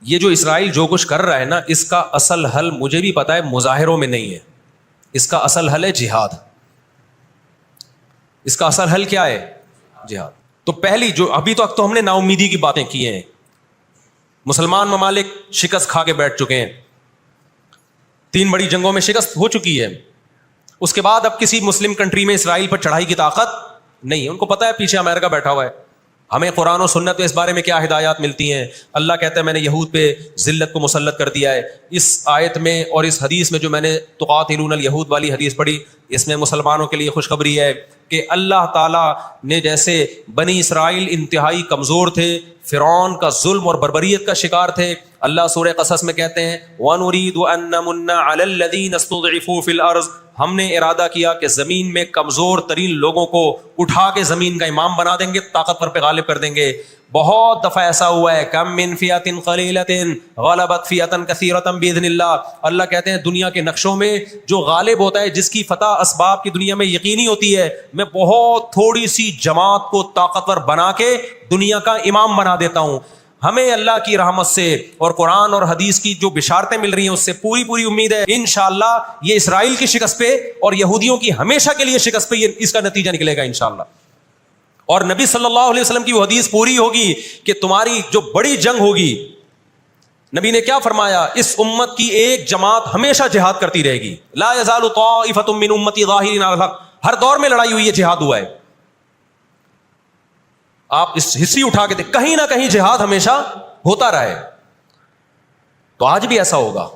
یہ جو اسرائیل جو کچھ کر رہا ہے نا، اس کا اصل حل مجھے بھی پتا ہے مظاہروں میں نہیں ہے، اس کا اصل حل ہے جہاد. اس کا اصل حل کیا ہے؟ جہاد. تو پہلی جو ابھی تک تو ہم نے نا امیدی کی باتیں کی ہیں، مسلمان ممالک شکست کھا کے بیٹھ چکے ہیں، 3 بڑی جنگوں میں شکست ہو چکی ہے. اس کے بعد اب کسی مسلم کنٹری میں اسرائیل پر چڑھائی کی طاقت نہیں ہے. ان کو پتا ہے پیچھے امریکہ بیٹھا ہوا ہے. ہمیں قرآن و سنت اس بارے میں کیا ہدایات ملتی ہیں؟ اللہ کہتا ہے میں نے یہود پہ ذلت کو مسلط کر دیا ہے. اس آیت میں اور اس حدیث میں جو میں نے تقاتلون الیہود والی حدیث پڑھی، اس میں مسلمانوں کے لیے خوشخبری ہے کہ اللہ تعالیٰ نے جیسے بنی اسرائیل انتہائی کمزور تھے، فرعون کا ظلم اور بربریت کا شکار تھے، اللہ سورہ قصص میں کہتے ہیں وَنُرِيدُ أَن نَّمُنَّ عَلَى الَّذِينَ اسْتُضْعِفُوا فِي الْأَرْضِ، ہم نے ارادہ کیا کہ زمین میں کمزور ترین لوگوں کو اٹھا کے زمین کا امام بنا دیں گے، طاقتور پہ غالب کر دیں گے. بہت دفعہ ایسا ہوا ہے، کم من فئۃ قلیلۃ غلبت فئۃ کثیرۃ باذن اللہ. اللہ کہتے ہیں دنیا کے نقشوں میں جو غالب ہوتا ہے، جس کی فتح اسباب کی دنیا میں یقینی ہوتی ہے، میں بہت تھوڑی سی جماعت کو طاقتور بنا کے دنیا کا امام بنا دیتا ہوں. ہمیں اللہ کی رحمت سے اور قرآن اور حدیث کی جو بشارتیں مل رہی ہیں اس سے پوری پوری امید ہے انشاءاللہ یہ اسرائیل کی شکست پہ اور یہودیوں کی ہمیشہ کے لیے شکست پہ اس کا نتیجہ نکلے گا انشاءاللہ. اور نبی صلی اللہ علیہ وسلم کی وہ حدیث پوری ہوگی کہ تمہاری جو بڑی جنگ ہوگی، نبی نے کیا فرمایا؟ اس امت کی ایک جماعت ہمیشہ جہاد کرتی رہے گی. لا یزال طائفۃ من امتی ظاہرین علی الحق. ہر دور میں لڑائی ہوئی ہے، جہاد ہوا ہے. آپ اس ہسٹری اٹھا کے دیکھ، کہیں نہ کہیں جہاد ہمیشہ ہوتا رہا ہے. تو آج بھی ایسا ہوگا.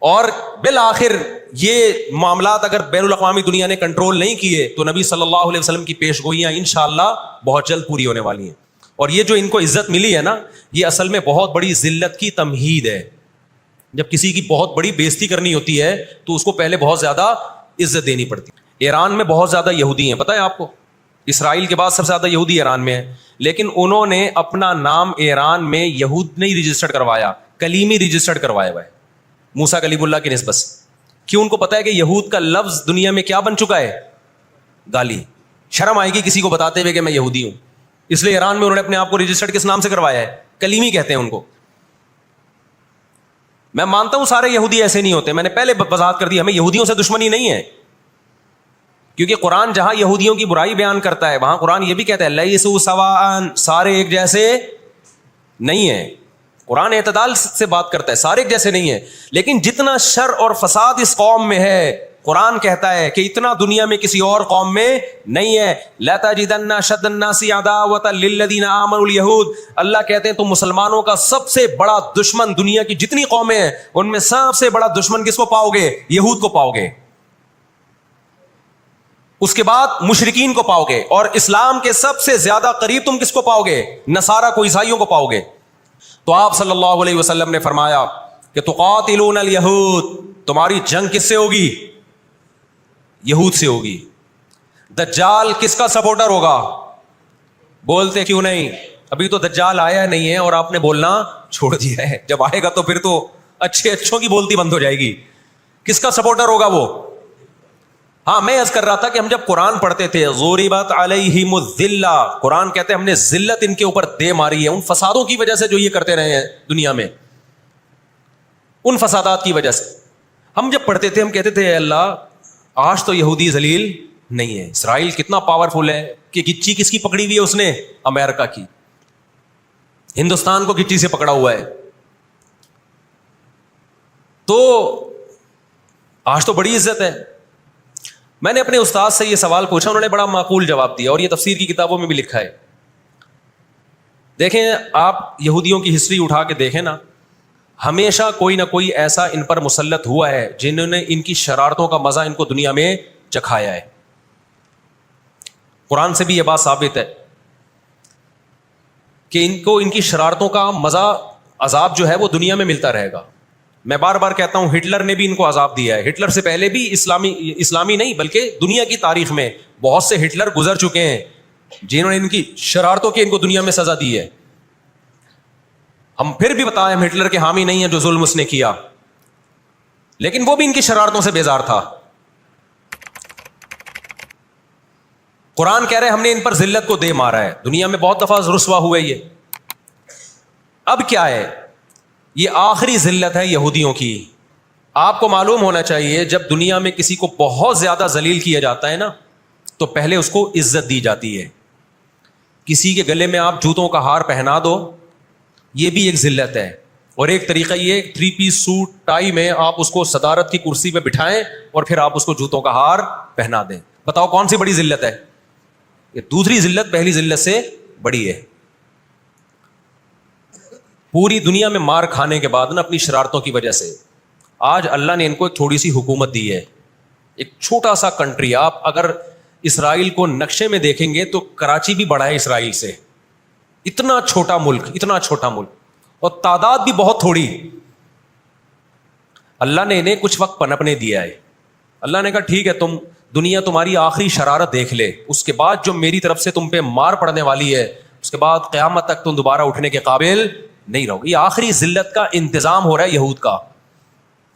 اور بالآخر یہ معاملات اگر بین الاقوامی دنیا نے کنٹرول نہیں کیے تو نبی صلی اللہ علیہ وسلم کی پیش گوئیاں انشاءاللہ بہت جلد پوری ہونے والی ہیں. اور یہ جو ان کو عزت ملی ہے نا، یہ اصل میں بہت بڑی ذلت کی تمہید ہے. جب کسی کی بہت بڑی بےزتی کرنی ہوتی ہے تو اس کو پہلے بہت زیادہ عزت دینی پڑتی ہے. ایران میں بہت زیادہ یہودی ہیں، پتہ ہے آپ کو؟ اسرائیل کے بعد سب سے زیادہ یہودی ایران میں ہے. لیکن انہوں نے اپنا نام ایران میں یہود نہیں رجسٹرڈ کروایا، کلیمی رجسٹرڈ کروایا ہوا ہے موسیٰ کلیم اللہ کی نسبت سے. کیوں؟ ان کو پتا ہے کہ یہود کا لفظ دنیا میں کیا بن چکا ہے؟ گالی. شرم آئے گی کسی کو بتاتے ہوئے کہ میں یہودی ہوں. اس لیے ایران میں انہوں نے اپنے آپ کو رجسٹرڈ کس نام سے کروایا ہے؟ کلیمی کہتے ہیں ان کو. میں مانتا ہوں سارے یہودی ایسے نہیں ہوتے، میں نے پہلے وضاحت کر دی، ہمیں یہودیوں سے دشمنی نہیں ہے. کیونکہ قرآن جہاں یہودیوں کی برائی بیان کرتا ہے وہاں قرآن یہ بھی کہتا ہے لیسوا سواء، سارے ایک جیسے نہیں ہیں. قرآن اعتدال سے بات کرتا ہے، سارے ایک جیسے نہیں ہیں. لیکن جتنا شر اور فساد اس قوم میں ہے، قرآن کہتا ہے کہ اتنا دنیا میں کسی اور قوم میں نہیں ہے. لَتَجِدَنَّ أَشَدَّ النَّاسِ عَدَاوَةً لِلَّذِينَ آمَنُوا الْيَهُودَ. اللہ کہتے ہیں تو مسلمانوں کا سب سے بڑا دشمن دنیا کی جتنی قومیں ہیں ان میں سب سے بڑا دشمن کس کو پاؤ گے؟ یہود کو پاؤ گے. اس کے بعد مشرکین کو پاؤ گے. اور اسلام کے سب سے زیادہ قریب تم کس کو پاؤ گے؟ نصارہ کو، عیسائیوں کو پاؤ گے. تو آپ صلی اللہ علیہ وسلم نے فرمایا کہ تقاتلون الیہود، تمہاری جنگ کس سے ہوگی؟ یہود سے ہوگی. دجال کس کا سپورٹر ہوگا؟ بولتے کیوں نہیں؟ ابھی تو دجال آیا نہیں ہے اور آپ نے بولنا چھوڑ دیا ہے. جب آئے گا تو پھر تو اچھوں کی بولتی بند ہو جائے گی. کس کا سپورٹر ہوگا وہ؟ ہاں میں عرض کر رہا تھا کہ ہم جب قرآن پڑھتے تھے ضربت علیہم الذلہ، قرآن کہتے ہیں ہم نے ذلت ان کے اوپر دے ماری ہے ان فسادوں کی وجہ سے جو یہ کرتے رہے ہیں دنیا میں، ان فسادات کی وجہ سے. ہم جب پڑھتے تھے ہم کہتے تھے اے اللہ آج تو یہودی ذلیل نہیں ہے. اسرائیل کتنا پاورفل ہے کہ گچی کس کی پکڑی ہوئی ہے اس نے؟ امریکہ کی. ہندوستان کو گچی سے پکڑا ہوا ہے. تو آج تو بڑی عزت ہے. میں نے اپنے استاد سے یہ سوال پوچھا، انہوں نے بڑا معقول جواب دیا اور یہ تفسیر کی کتابوں میں بھی لکھا ہے. دیکھیں آپ یہودیوں کی ہسٹری اٹھا کے دیکھیں نا، ہمیشہ کوئی نہ کوئی ایسا ان پر مسلط ہوا ہے جنہوں نے ان کی شرارتوں کا مزہ ان کو دنیا میں چکھایا ہے. قرآن سے بھی یہ بات ثابت ہے کہ ان کو ان کی شرارتوں کا مزہ، عذاب جو ہے وہ دنیا میں ملتا رہے گا. میں بار بار کہتا ہوں ہٹلر نے بھی ان کو عذاب دیا ہے. ہٹلر سے پہلے بھی اسلامی نہیں بلکہ دنیا کی تاریخ میں بہت سے ہٹلر گزر چکے ہیں جنہوں نے ان کی شرارتوں کی ان کو دنیا میں سزا دی ہے. ہم پھر بھی بتائیں ہم ہٹلر کے حامی نہیں ہیں جو ظلم اس نے کیا، لیکن وہ بھی ان کی شرارتوں سے بیزار تھا. قرآن کہہ رہے ہم نے ان پر ذلت کو دے مارا ہے. دنیا میں بہت دفعہ رسوا ہوئے یہ. اب کیا ہے؟ یہ آخری ذلت ہے یہودیوں کی. آپ کو معلوم ہونا چاہیے جب دنیا میں کسی کو بہت زیادہ ذلیل کیا جاتا ہے نا تو پہلے اس کو عزت دی جاتی ہے. کسی کے گلے میں آپ جوتوں کا ہار پہنا دو, یہ بھی ایک ذلت ہے. اور ایک طریقہ یہ 3 پیس سوٹ ٹائی میں آپ اس کو صدارت کی کرسی پہ بٹھائیں اور پھر آپ اس کو جوتوں کا ہار پہنا دیں. بتاؤ کون سی بڑی ذلت ہے؟ یہ دوسری ذلت پہلی ذلت سے بڑی ہے. پوری دنیا میں مار کھانے کے بعد نا اپنی شرارتوں کی وجہ سے آج اللہ نے ان کو ایک تھوڑی سی حکومت دی ہے. ایک چھوٹا سا کنٹری, آپ اگر اسرائیل کو نقشے میں دیکھیں گے تو کراچی بھی بڑا ہے اسرائیل سے. اتنا چھوٹا ملک, اتنا چھوٹا ملک, اور تعداد بھی بہت تھوڑی. اللہ نے انہیں کچھ وقت پنپنے دیا ہے. اللہ نے کہا ٹھیک ہے, تم دنیا تمہاری آخری شرارت دیکھ لے, اس کے بعد جو میری طرف سے تم پہ مار پڑنے والی ہے اس کے بعد قیامت تک تم دوبارہ اٹھنے کے قابل نہیں رہو گے. یہ آخری ذلت کا انتظام ہو رہا ہے یہود کا.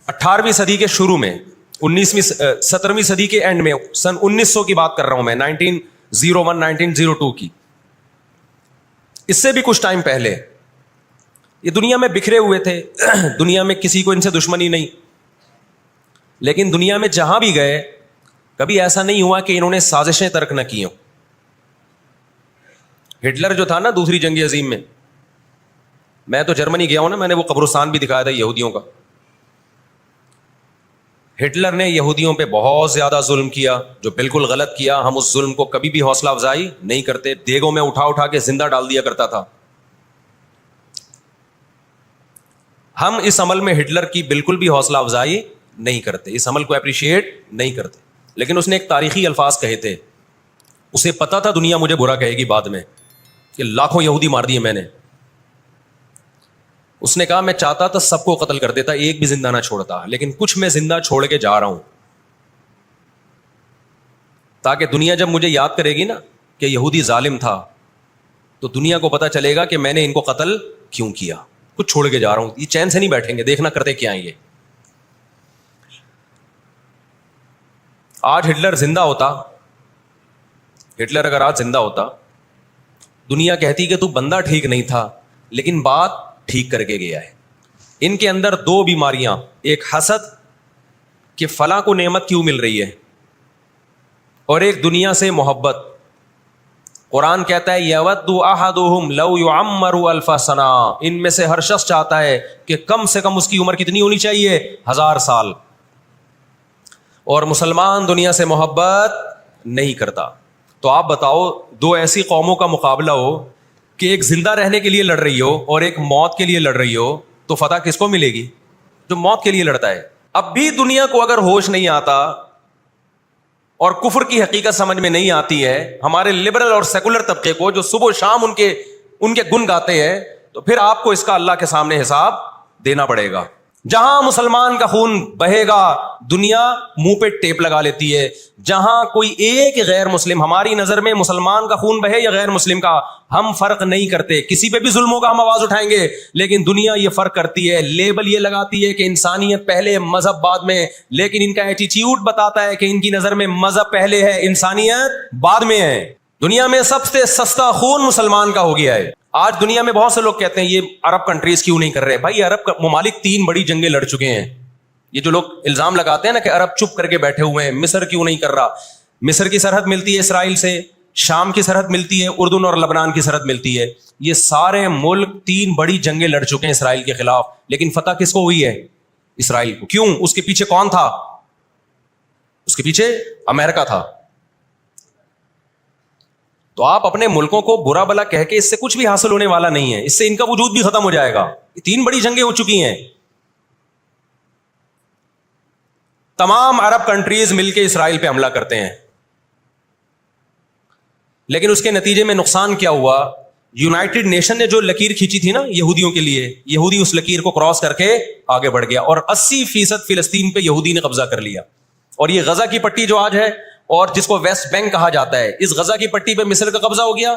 18ویں صدی کے شروع میں, 17ویں صدی کے اینڈ میں, سن 1900 کی بات کر رہا ہوں میں, 1901 1902 کی, اس سے بھی کچھ ٹائم پہلے یہ دنیا میں بکھرے ہوئے تھے. دنیا میں کسی کو ان سے دشمنی نہیں, لیکن دنیا میں جہاں بھی گئے کبھی ایسا نہیں ہوا کہ انہوں نے سازشیں ترک نہ کی ہوں. ہٹلر جو تھا نا دوسری جنگ عظیم میں تو جرمنی گیا ہوں نا, میں نے وہ قبرستان بھی دکھایا تھا یہودیوں کا. ہٹلر نے یہودیوں پہ بہت زیادہ ظلم کیا, جو بالکل غلط کیا. ہم اس ظلم کو کبھی بھی حوصلہ افزائی نہیں کرتے, دیگوں میں اٹھا اٹھا کے زندہ ڈال دیا کرتا تھا. ہم اس عمل میں ہٹلر کی بالکل بھی حوصلہ افزائی نہیں کرتے, اس عمل کو اپریشیٹ نہیں کرتے. لیکن اس نے ایک تاریخی الفاظ کہے تھے, اسے پتا تھا دنیا مجھے برا کہے گی بعد میں کہ لاکھوں یہودی مار دیے میں نے. اس نے کہا میں چاہتا تھا سب کو قتل کر دیتا, ایک بھی زندہ نہ چھوڑتا, لیکن کچھ میں زندہ چھوڑ کے جا رہا ہوں تاکہ دنیا جب مجھے یاد کرے گی نا کہ یہودی ظالم تھا تو دنیا کو پتا چلے گا کہ میں نے ان کو قتل کیوں کیا. کچھ چھوڑ کے جا رہا ہوں, یہ چین سے نہیں بیٹھیں گے, دیکھنا کرتے کیا ہیں یہ. آج ہٹلر زندہ ہوتا, ہٹلر اگر آج زندہ ہوتا, دنیا کہتی کہ تو بندہ ٹھیک نہیں تھا لیکن بات ٹھیک کر کے گیا ہے. ان کے اندر 2 بیماریاں, ایک حسد کہ فلاں کو نعمت کیوں مل رہی ہے, اور ایک دنیا سے محبت. قرآن کہتا ہے یود احدہم لو یعمر الف سنہ, ان میں سے ہر شخص چاہتا ہے کہ کم سے کم اس کی عمر کتنی ہونی چاہیے, 1000 سال. اور مسلمان دنیا سے محبت نہیں کرتا. تو آپ بتاؤ, 2 ایسی قوموں کا مقابلہ ہو کہ ایک زندہ رہنے کے لیے لڑ رہی ہو اور ایک موت کے لیے لڑ رہی ہو, تو فتح کس کو ملے گی؟ جو موت کے لیے لڑتا ہے. اب بھی دنیا کو اگر ہوش نہیں آتا اور کفر کی حقیقت سمجھ میں نہیں آتی ہے, ہمارے لبرل اور سیکولر طبقے کو جو صبح و شام ان کے گن گاتے ہیں, تو پھر آپ کو اس کا اللہ کے سامنے حساب دینا پڑے گا. جہاں مسلمان کا خون بہے گا دنیا منہ پہ ٹیپ لگا لیتی ہے. جہاں کوئی ایک غیر مسلم, ہماری نظر میں مسلمان کا خون بہے یا غیر مسلم کا, ہم فرق نہیں کرتے. کسی پہ بھی ظلم ہوگا ہم آواز اٹھائیں گے, لیکن دنیا یہ فرق کرتی ہے, لیبل یہ لگاتی ہے کہ انسانیت پہلے مذہب بعد میں. لیکن ان کا ایٹیٹیوڈ بتاتا ہے کہ ان کی نظر میں مذہب پہلے ہے, انسانیت بعد میں ہے. دنیا میں سب سے سستا خون مسلمان کا ہو گیا ہے. آج دنیا میں بہت سے لوگ کہتے ہیں یہ عرب کنٹریز کیوں نہیں کر رہے. بھائی عرب ممالک 3 بڑی جنگیں لڑ چکے ہیں. یہ جو لوگ الزام لگاتے ہیں نا کہ عرب چپ کر کے بیٹھے ہوئے ہیں, مصر کیوں نہیں کر رہا. مصر کی سرحد ملتی ہے اسرائیل سے, شام کی سرحد ملتی ہے, اردن اور لبنان کی سرحد ملتی ہے. یہ سارے ملک 3 بڑی جنگیں لڑ چکے ہیں اسرائیل کے خلاف, لیکن فتح کس کو ہوئی ہے؟ اسرائیل کو. کیوں؟ اس کے پیچھے کون تھا؟ اس کے پیچھے امریکہ تھا. تو آپ اپنے ملکوں کو برا بلا کہہ کے اس سے کچھ بھی حاصل ہونے والا نہیں ہے, اس سے ان کا وجود بھی ختم ہو جائے گا. 3 بڑی جنگیں ہو چکی ہیں, تمام عرب کنٹریز مل کے اسرائیل پہ حملہ کرتے ہیں, لیکن اس کے نتیجے میں نقصان کیا ہوا؟ یونائٹڈ نیشن نے جو لکیر کھینچی تھی نا یہودیوں کے لیے, یہودی اس لکیر کو کراس کر کے آگے بڑھ گیا, اور 80% فلسطین پہ یہودی نے قبضہ کر لیا. اور یہ غزہ کی پٹی جو آج ہے اور جس کو ویسٹ بینک کہا جاتا ہے, اس غزہ کی پٹی پہ مصر کا قبضہ ہو گیا,